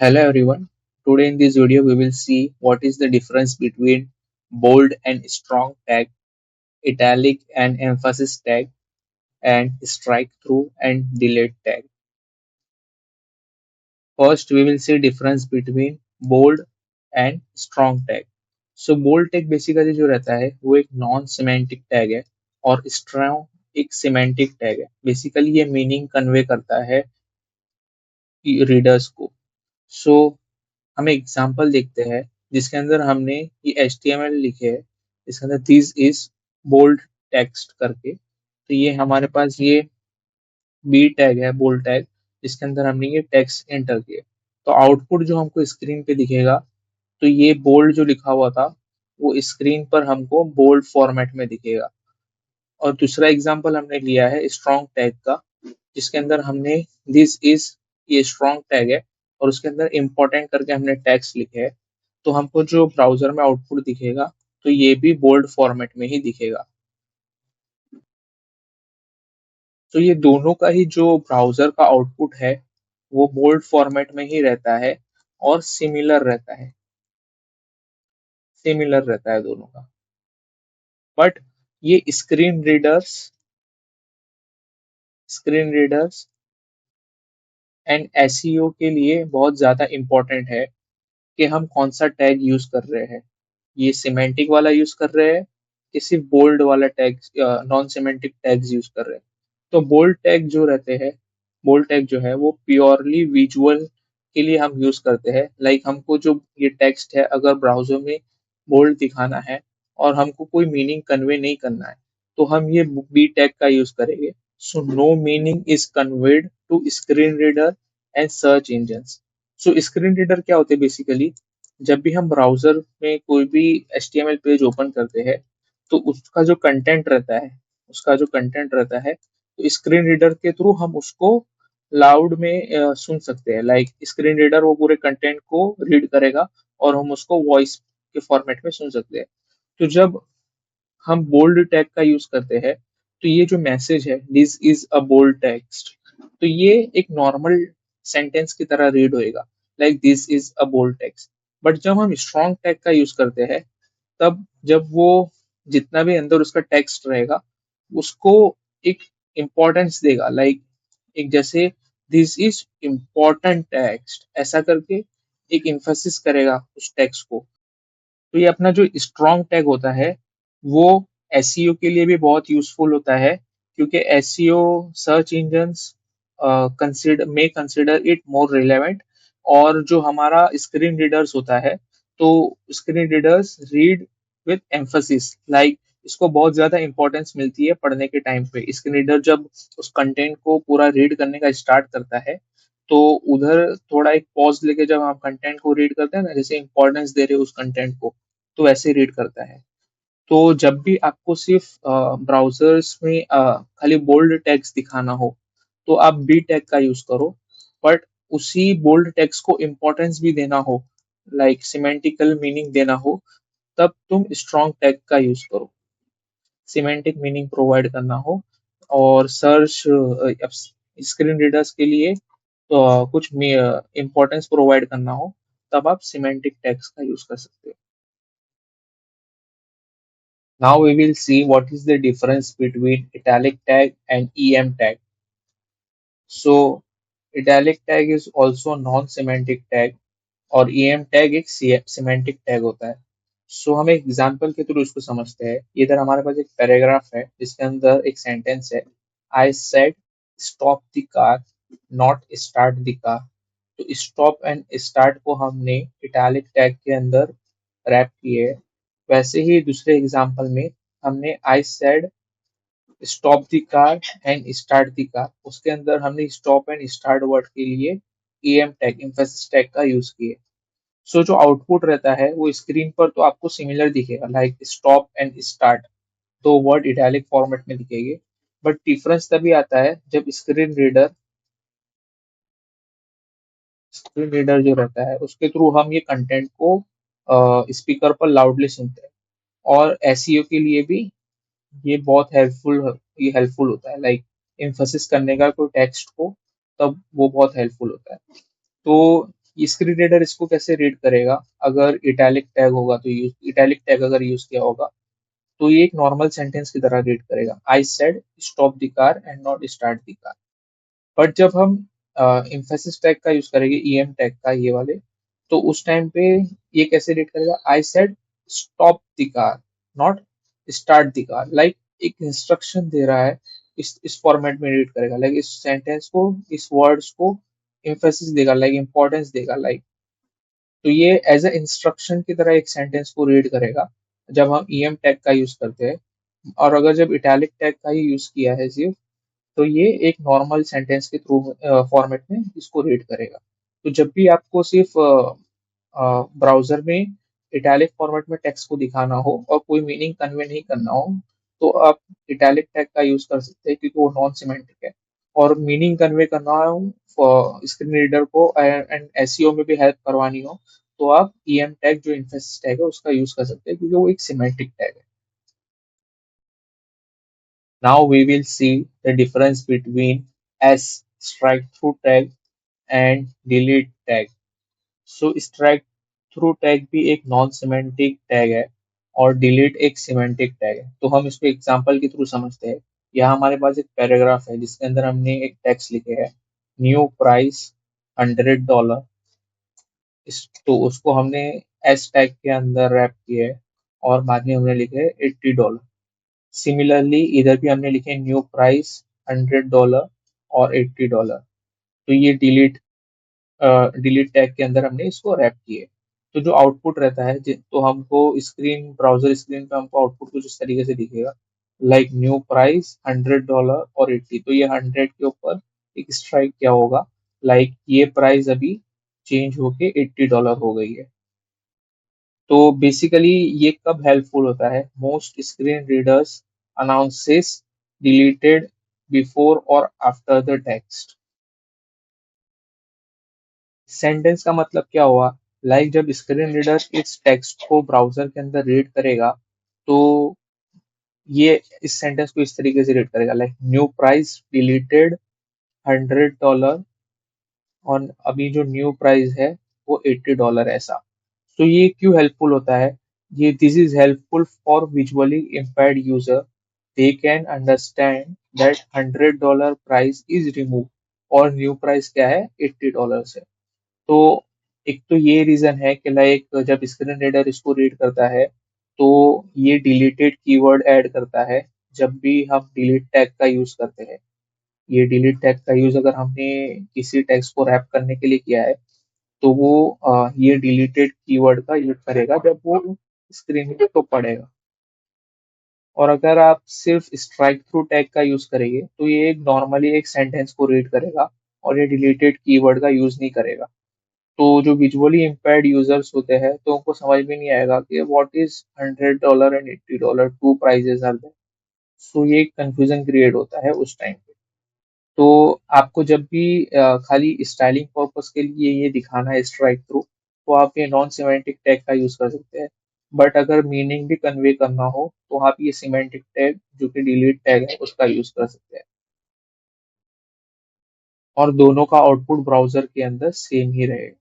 Hello everyone. Today in this video we will see what is the difference between bold and strong tag, italic and emphasis tag, and strike through and delete tag. First we will see difference between bold and strong tag. So bold tag basically जो रहता है वो एक non semantic tag है और strong एक semantic tag है. Basically ये मीनिंग कन्वे करता है रीडर्स को. सो हम एग्जाम्पल देखते हैं जिसके अंदर हमने ये HTML लिखे है. इसके अंदर दिस इज बोल्ड टेक्स्ट करके. तो ये हमारे पास ये बी टैग है, बोल्ड टैग, जिसके अंदर हमने ये टेक्स्ट एंटर किया. तो आउटपुट जो हमको स्क्रीन पे दिखेगा, तो ये बोल्ड जो लिखा हुआ था वो स्क्रीन पर हमको बोल्ड फॉर्मेट में दिखेगा. और दूसरा एग्जाम्पल हमने लिया है स्ट्रॉन्ग टैग का, जिसके अंदर हमने दिस इज, ये स्ट्रॉन्ग टैग है और उसके अंदर इम्पोर्टेंट करके हमने टैग्स लिखे हैं. तो हमको जो ब्राउजर में आउटपुट दिखेगा तो ये भी बोल्ड फॉर्मेट में ही दिखेगा. तो ये दोनों का ही जो ब्राउजर का आउटपुट है वो बोल्ड फॉर्मेट में ही रहता है और सिमिलर रहता है दोनों का. बट ये स्क्रीन रीडर्स एंड एसईओ के लिए बहुत ज्यादा इम्पोर्टेंट है कि हम कौन सा टैग यूज कर रहे हैं. ये सिमेंटिक वाला यूज कर रहे हैं कि सिर्फ बोल्ड वाला tag, non semantic tags use कर रहे हैं. तो बोल्ड टैग जो है वो प्योरली विजुअल के लिए हम यूज करते हैं. लाइक हमको जो ये टेक्स्ट है अगर ब्राउजर में बोल्ड दिखाना है और हमको कोई मीनिंग कन्वे नहीं करना है तो हम ये बी टैग का यूज करेंगे. So no meaning is conveyed to screen reader and search engine. So screen reader क्या होते हैं बेसिकली, जब भी हम ब्राउजर में कोई भी HTML पेज ओपन करते हैं तो उसका जो कंटेंट रहता है तो स्क्रीन रीडर के थ्रू हम उसको लाउड में सुन सकते हैं. लाइक स्क्रीन रीडर वो पूरे कंटेंट को रीड करेगा और हम उसको वॉइस के फॉर्मेट में सुन सकते हैं. तो जब हम बोल्ड टैग का यूज करते हैं तो ये जो मैसेज है this is a bold text, तो ये एक नॉर्मल सेंटेंस की तरह रीड होएगा, like this is a bold text. But जब हम स्ट्रॉन्ग टैग का यूज करते हैं तब जब वो जितना भी अंदर उसका टेक्स्ट रहेगा उसको एक इम्पोर्टेंस देगा. लाइक एक जैसे दिस इज इम्पोर्टेंट टेक्स्ट ऐसा करके एक इम्फेसिस करेगा उस टेक्स्ट को. तो ये अपना जो स्ट्रॉन्ग टैग होता है वो एसईओ के लिए भी बहुत यूजफुल होता है, क्योंकि SEO search engines consider it more relevant. और जो हमारा स्क्रीन रीडर्स होता है तो screen readers read with emphasis. Like इसको बहुत ज्यादा इंपॉर्टेंस मिलती है पढ़ने के टाइम पे. स्क्रीन रीडर जब उस कंटेंट को पूरा रीड करने का स्टार्ट करता है तो उधर थोड़ा एक पॉज लेके जब हम कंटेंट को रीड करते हैं ना, जैसे इंपॉर्टेंस दे रहे हो उस कंटेंट को, तो वैसे रीड करता है. तो जब भी आपको सिर्फ ब्राउजर्स में खाली बोल्ड टेक्स्ट दिखाना हो तो आप बी टैग का यूज करो. बट उसी बोल्ड टेक्स्ट को इम्पोर्टेंस भी देना हो, लाइक सिमेंटिकल मीनिंग देना हो, तब तुम स्ट्रॉन्ग टैग का यूज करो. सिमेंटिक मीनिंग प्रोवाइड करना हो और सर्च स्क्रीन रीडर्स के लिए तो कुछ इम्पोर्टेंस प्रोवाइड करना हो तब आप सिमेंटिक टैग्स का यूज कर सकते हो. Now we will see what is the difference between italic tag and EM tag. So italic tag is also non-semantic tag और EM tag एक semantic tag होता है. सो हम एक एग्जाम्पल के थ्रू इसको समझते हैं. इधर हमारे पास एक पैराग्राफ है जिसके अंदर एक सेंटेंस है, I said stop the car not start the car. तो स्टॉप एंड स्टार्ट को हमने इटैलिक टैग के अंदर रैप किए है. वैसे ही दूसरे एग्जाम्पल में हमने I said stop the car and start the car, उसके अंदर हमने स्टॉप एंड स्टार्ट वर्ड के लिए EM टैग, एम्फेसिस टैग का यूज किए. सो जो आउटपुट रहता है वो स्क्रीन पर तो आपको सिमिलर दिखेगा, लाइक स्टॉप एंड स्टार्ट, तो वर्ड इटैलिक फॉर्मेट में दिखेंगे. बट डिफरेंस तभी आता है जब स्क्रीन रीडर जो रहता है उसके थ्रू हम ये कंटेंट को स्पीकर पर लाउडली सुनते हैं. और एसईओ के लिए भी ये बहुत हेल्पफुल होता है, लाइक एम्फसिस करने का कोई टेक्स्ट को, तब वो बहुत हेल्पफुल होता है. तो स्क्रीन रीडर इसको कैसे रीड करेगा? अगर इटैलिक टैग होगा तो यूज इटैलिक टैग अगर यूज किया होगा तो ये एक नॉर्मल सेंटेंस की तरह रीड करेगा, I said stop the car and not start the car. But जब हम इम्फेसिस टैग का यूज करेंगे, ईएम टैग का, ये वाले, तो उस टाइम पे ये कैसे रीड करेगा? I said stop the car, not start the car. Like एक इंस्ट्रक्शन दे रहा है, इस फॉर्मेट में रीड करेगा। लाइक इस सेंटेंस को, इस वर्ड्स को इम्फेसिस देगा, लाइक इंपॉर्टेंस देगा, लाइक। तो ये एज ए इंस्ट्रक्शन की तरह एक सेंटेंस को रीड करेगा जब हम ईएम टैग का यूज करते हैं। और अगर जब इटैलिक टैग का ही यूज किया है सिर्फ, तो ये एक नॉर्मल सेंटेंस के थ्रू फॉर्मेट में इसको रीड करेगा। तो जब भी आपको सिर्फ ब्राउजर में इटैलिक फॉर्मेट में टेक्स्ट को दिखाना हो और कोई मीनिंग कन्वे नहीं करना हो, तो आप इटैलिक टैग का यूज कर सकते हैं, क्योंकि वो नॉन सिमेंटिक है। और मीनिंग कन्वे करना हो स्क्रीन रीडर को एंड एसईओ में भी हेल्प करवानी हो, तो आप ईएम टैग जो इन्फेसिस टैग है उसका यूज कर सकते हैं, क्योंकि वो एक सिमेंटिक टैग है। Now we will see the difference between S strike through tag and delete tag. So strike through tag भी एक नॉन सिमेंटिक टैग है और डिलीट एक सिमेंटिक टैग है। तो हम इसको एग्जांपल के थ्रू समझते हैं। यहाँ हमारे पास एक पैराग्राफ है जिसके अंदर हमने एक टेक्स्ट लिखे है, न्यू प्राइस $100। तो उसको हमने एस टैग के अंदर रैप किया है और बाद में हमने लिखे है $80। सिमिलरली इधर भी हमने लिखे न्यू प्राइस $100 और $80। तो ये डिलीट टैग के अंदर हमने इसको रैप किए। तो जो आउटपुट रहता है, तो हमको ब्राउजर स्क्रीन पे हमको आउटपुट कुछ इस तरीके से दिखेगा, लाइक न्यू प्राइस $100 और 80। तो ये 100 के ऊपर एक स्ट्राइक क्या होगा, लाइक ये प्राइस अभी चेंज होके $80 हो गई है। तो बेसिकली ये कब हेल्पफुल होता है? Most screen readers announces deleted before और आफ्टर द टेक्स्ट। सेंटेंस का मतलब क्या हुआ? लाइक जब स्क्रीन रीडर इस टेक्स्ट को ब्राउजर के अंदर रीड करेगा, तो ये इस सेंटेंस को इस तरीके से रीड करेगा, लाइक न्यू प्राइस डिलीटेड $100 और अभी जो न्यू प्राइस है वो $80, ऐसा। तो ये क्यों हेल्पफुल होता है? ये this is helpful for visually impaired user. They can understand that $100 price is remove और न्यू प्राइस क्या है, $80 है। तो एक तो ये रीजन है कि लाइक जब स्क्रीन रीडर इसको रीड करता है, तो ये डिलीटेड कीवर्ड ऐड करता है जब भी हम डिलीट टैग का यूज करते हैं। ये डिलीट टैग का यूज अगर हमने किसी टेक्स्ट को रैप करने के लिए किया है, तो वो ये डिलीटेड कीवर्ड का यूज करेगा जब वो स्क्रीन को पढ़ेगा। और अगर आप सिर्फ स्ट्राइक थ्रू टैग का यूज करेंगे, तो ये एक नॉर्मली एक सेंटेंस को रीड करेगा और ये डिलीटेड कीवर्ड का यूज नहीं करेगा। तो जो विजुअली इम्पेयर्ड यूजर्स होते हैं, तो उनको समझ में नहीं आएगा कि what is $100 and $80, two prices are there. So ये कंफ्यूजन क्रिएट होता है उस टाइम पे। तो आपको जब भी खाली स्टाइलिंग पर्पस के लिए ये दिखाना है स्ट्राइक थ्रू, तो आप ये नॉन सिमेंटिक टैग का यूज कर सकते हैं। बट अगर मीनिंग भी कन्वे करना हो, तो आप ये सिमेंटिक टैग जो कि डिलीट टैग है उसका यूज कर सकते हैं। और दोनों का आउटपुट ब्राउजर के अंदर सेम ही रहेगा।